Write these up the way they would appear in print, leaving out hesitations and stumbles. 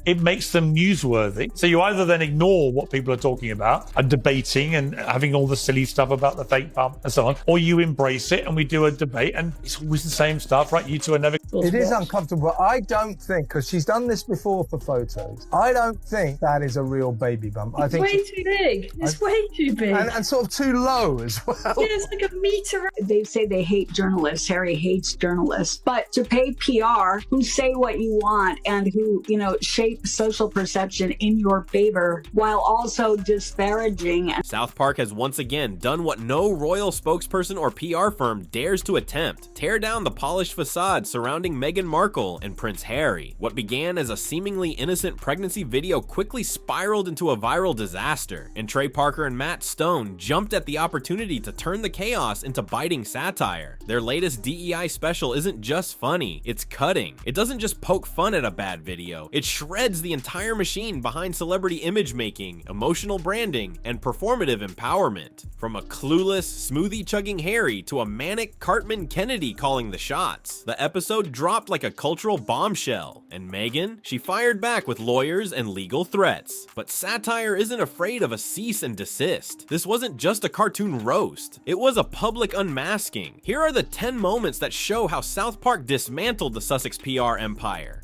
it makes them newsworthy. So you either then ignore what people are talking about and debating and having all the silly stuff about the fake bump and so on, or you embrace it and we do a debate and it's always the same stuff, right? You two are never... It is uncomfortable. I don't think, because she's done this before for photos, I don't think that is a real baby bump. It's way too big. It's way too big. And sort of too low as well. Yeah, it's like a meter. They say they hate journalists. Harry hates journalists. But to pay PR who say what you want and who, shape social perception in your favor while also disparaging. South Park has once again done what no royal spokesperson or PR firm dares to attempt: tear down the polished facade surrounding Meghan Markle and Prince Harry. What began as a seemingly innocent pregnancy video quickly spiraled into a viral disaster, and Trey Parker and Matt Stone jumped at the opportunity to turn the chaos into biting satire. Their latest DEI special isn't just funny, it's cutting. It doesn't just poke fun at a bad video, it shreds the entire machine behind celebrity image making, emotional branding, and performative empowerment. From a clueless, smoothie-chugging Harry to a manic Cartman Kennedy calling the shots. The episode dropped like a cultural bombshell, and Meghan, she fired back with lawyers and legal threats. But satire isn't afraid of a cease and desist. This wasn't just a cartoon roast, it was a public unmasking. Here are the 10 moments that show how South Park dismantled the Sussex PR empire.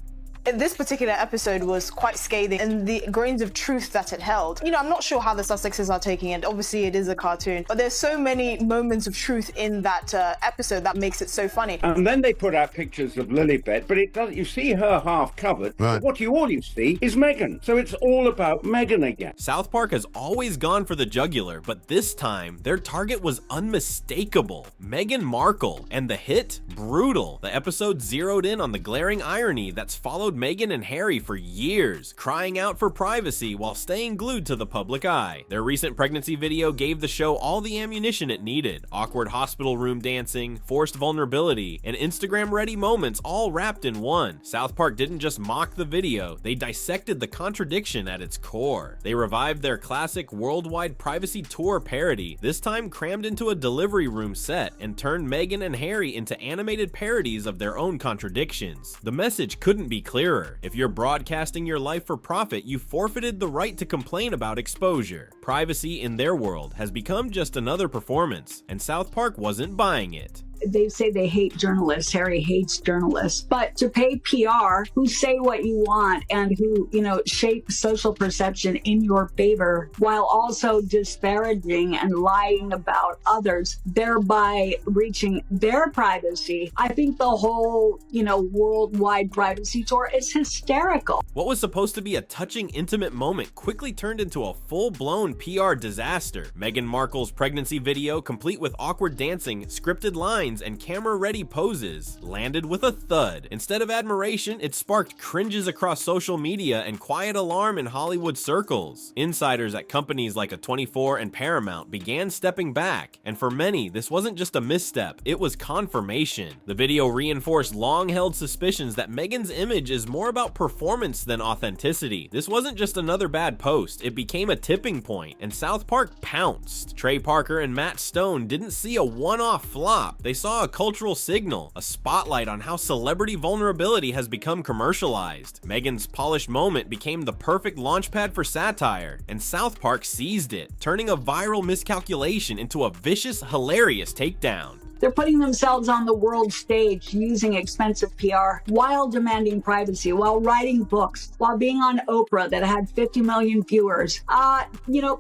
This particular episode was quite scathing in the grains of truth that it held. I'm not sure how the Sussexes are taking it. Obviously, it is a cartoon, but there's so many moments of truth in that episode that makes it so funny. And then they put out pictures of Lilibet, but it doesn't. You see her half covered. Right. What you always see is Meghan. So it's all about Meghan again. South Park has always gone for the jugular, but this time their target was unmistakable: Meghan Markle, and the hit brutal. The episode zeroed in on the glaring irony that's followed Meghan and Harry for years, crying out for privacy while staying glued to the public eye. Their recent pregnancy video gave the show all the ammunition it needed: awkward hospital room dancing, forced vulnerability, and Instagram-ready moments all wrapped in one. South Park didn't just mock the video, they dissected the contradiction at its core. They revived their classic worldwide privacy tour parody, this time crammed into a delivery room set, and turned Meghan and Harry into animated parodies of their own contradictions. The message couldn't be clearer. If you're broadcasting your life for profit, you forfeited the right to complain about exposure. Privacy in their world has become just another performance, and South Park wasn't buying it. They say they hate journalists. Harry hates journalists. But to pay PR who say what you want and who, shape social perception in your favor while also disparaging and lying about others, thereby reaching their privacy, I think the whole, worldwide privacy tour is hysterical. What was supposed to be a touching, intimate moment quickly turned into a full-blown PR disaster. Meghan Markle's pregnancy video, complete with awkward dancing, scripted lines, and camera-ready poses, landed with a thud. Instead of admiration, it sparked cringes across social media and quiet alarm in Hollywood circles. Insiders at companies like A24 and Paramount began stepping back, and for many, this wasn't just a misstep, it was confirmation. The video reinforced long-held suspicions that Meghan's image is more about performance than authenticity. This wasn't just another bad post, it became a tipping point, and South Park pounced. Trey Parker and Matt Stone didn't see a one-off flop, they saw a cultural signal, a spotlight on how celebrity vulnerability has become commercialized. Meghan's polished moment became the perfect launchpad for satire, and South Park seized it, turning a viral miscalculation into a vicious, hilarious takedown. They're putting themselves on the world stage using expensive PR while demanding privacy, while writing books, while being on Oprah that had 50 million viewers.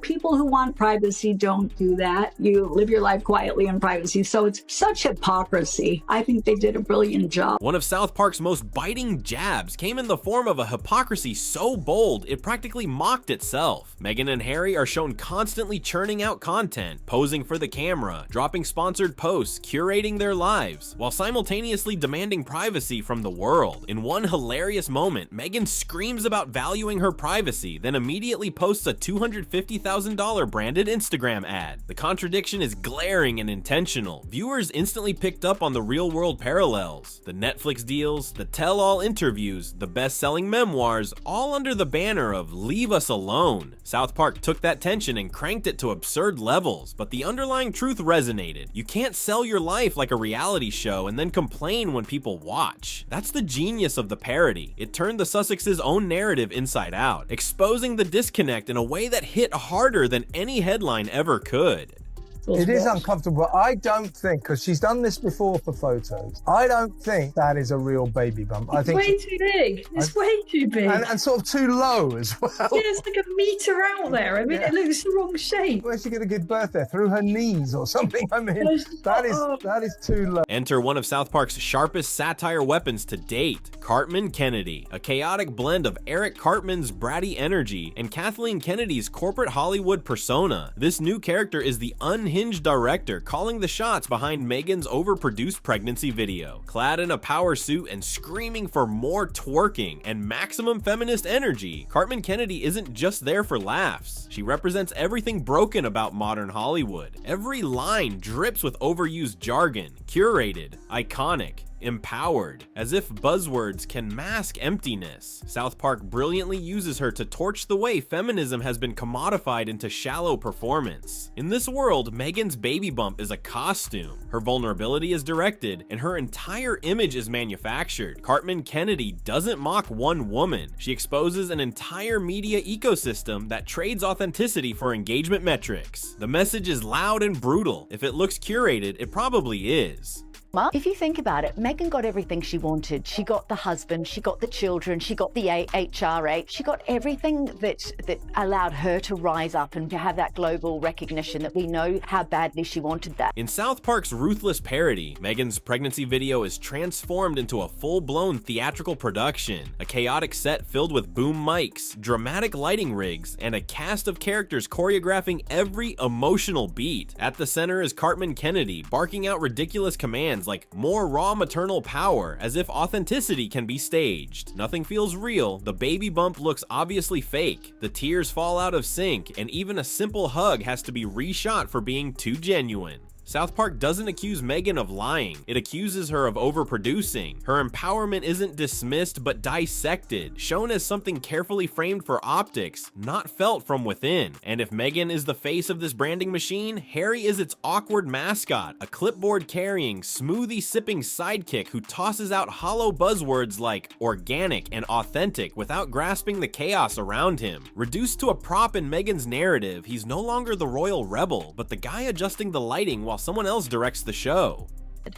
People who want privacy don't do that. You live your life quietly in privacy. So it's such hypocrisy. I think they did a brilliant job. One of South Park's most biting jabs came in the form of a hypocrisy so bold it practically mocked itself. Meghan and Harry are shown constantly churning out content, posing for the camera, dropping sponsored posts, curating their lives, while simultaneously demanding privacy from the world. In one hilarious moment, Meghan screams about valuing her privacy, then immediately posts a $250,000 branded Instagram ad. The contradiction is glaring and intentional. Viewers instantly picked up on the real-world parallels. The Netflix deals, the tell-all interviews, the best-selling memoirs, all under the banner of "Leave us alone." South Park took that tension and cranked it to absurd levels, but the underlying truth resonated. You can't sell your your life like a reality show and then complain when people watch. That's the genius of the parody. It turned the Sussex's own narrative inside out, exposing the disconnect in a way that hit harder than any headline ever could. It is uncomfortable. I don't think, because she's done this before for photos, I don't think that is a real baby bump. I It's think way too big. It's way too big. and sort of too low as well. Yeah, it's like a metre out there. I mean, it looks the wrong shape. Where's she going to give birth there? Through her knees or something? I mean, that is too low. Enter one of South Park's sharpest satire weapons to date, Cartman Kennedy, a chaotic blend of Eric Cartman's bratty energy and Kathleen Kennedy's corporate Hollywood persona. This new character is the unhinged director calling the shots behind Meghan's overproduced pregnancy video. Clad in a power suit and screaming for more twerking and maximum feminist energy, Cartman Kennedy isn't just there for laughs. She represents everything broken about modern Hollywood. Every line drips with overused jargon, curated, iconic, empowered, as if buzzwords can mask emptiness. South Park brilliantly uses her to torch the way feminism has been commodified into shallow performance. In this world, Meghan's baby bump is a costume, her vulnerability is directed, and her entire image is manufactured. Cartman Kennedy doesn't mock one woman. She exposes an entire media ecosystem that trades authenticity for engagement metrics. The message is loud and brutal. If it looks curated, it probably is. If you think about it, Meghan got everything she wanted. She got the husband, she got the children, she got the HRH, she got everything that allowed her to rise up and to have that global recognition that we know how badly she wanted that. In South Park's ruthless parody, Meghan's pregnancy video is transformed into a full-blown theatrical production, a chaotic set filled with boom mics, dramatic lighting rigs, and a cast of characters choreographing every emotional beat. At the center is Cartman Kennedy, barking out ridiculous commands like more raw maternal power, as if authenticity can be staged. Nothing feels real, the baby bump looks obviously fake, the tears fall out of sync, and even a simple hug has to be reshot for being too genuine. South Park doesn't accuse Meghan of lying, it accuses her of overproducing. Her empowerment isn't dismissed but dissected, shown as something carefully framed for optics, not felt from within. And if Meghan is the face of this branding machine, Harry is its awkward mascot, a clipboard-carrying, smoothie-sipping sidekick who tosses out hollow buzzwords like organic and authentic without grasping the chaos around him. Reduced to a prop in Meghan's narrative, he's no longer the royal rebel, but the guy adjusting the lighting while someone else directs the show.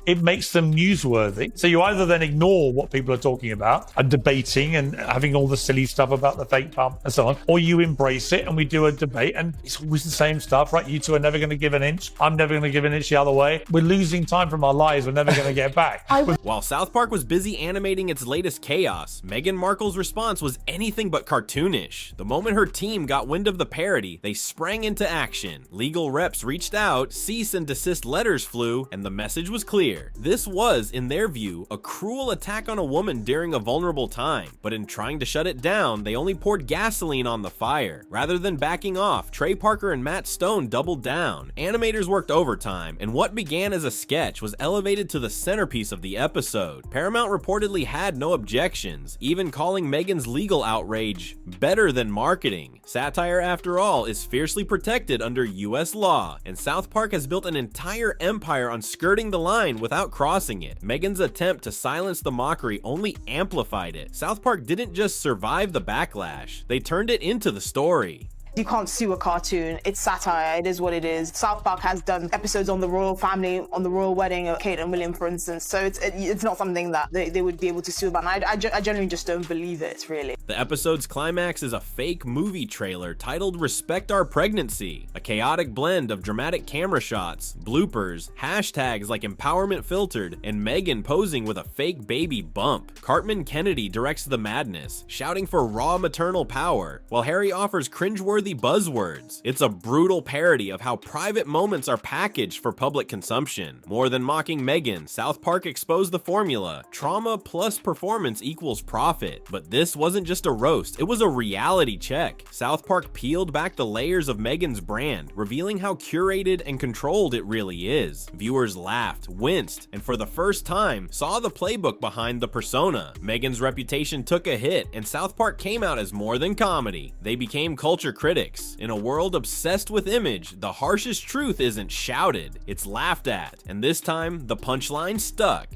It makes them newsworthy. So you either then ignore what people are talking about and debating and having all the silly stuff about the fake pump and so on, or you embrace it and we do a debate and it's always the same stuff, right? You two are never going to give an inch. I'm never going to give an inch the other way. We're losing time from our lives. We're never going to get back. While South Park was busy animating its latest chaos, Meghan Markle's response was anything but cartoonish. The moment her team got wind of the parody, they sprang into action. Legal reps reached out, cease and desist letters flew, and the message was clear. This was, in their view, a cruel attack on a woman during a vulnerable time, but in trying to shut it down, they only poured gasoline on the fire. Rather than backing off, Trey Parker and Matt Stone doubled down. Animators worked overtime, and what began as a sketch was elevated to the centerpiece of the episode. Paramount reportedly had no objections, even calling Meghan's legal outrage better than marketing. Satire, after all, is fiercely protected under US law, and South Park has built an entire empire on skirting the line without crossing it. Meghan's attempt to silence the mockery only amplified it. South Park didn't just survive the backlash, they turned it into the story. You can't sue a cartoon. It's satire. It is what it is. South Park has done episodes on the royal family, on the royal wedding of Kate and William, for instance. So it's not something that they would be able to sue about. And I genuinely just don't believe it, really. The episode's climax is a fake movie trailer titled Respect Our Pregnancy, a chaotic blend of dramatic camera shots, bloopers, hashtags like empowerment filtered, and Meghan posing with a fake baby bump. Cartman Kennedy directs the madness, shouting for raw maternal power, while Harry offers cringeworthy buzzwords. It's a brutal parody of how private moments are packaged for public consumption. More than mocking Meghan, South Park exposed the formula: trauma plus performance equals profit. But this wasn't just a roast, it was a reality check. South Park peeled back the layers of Meghan's brand, revealing how curated and controlled it really is. Viewers laughed, winced, and for the first time, saw the playbook behind the persona. Meghan's reputation took a hit, and South Park came out as more than comedy. They became culture critics critics. In a world obsessed with image, the harshest truth isn't shouted, it's laughed at. And this time, the punchline stuck.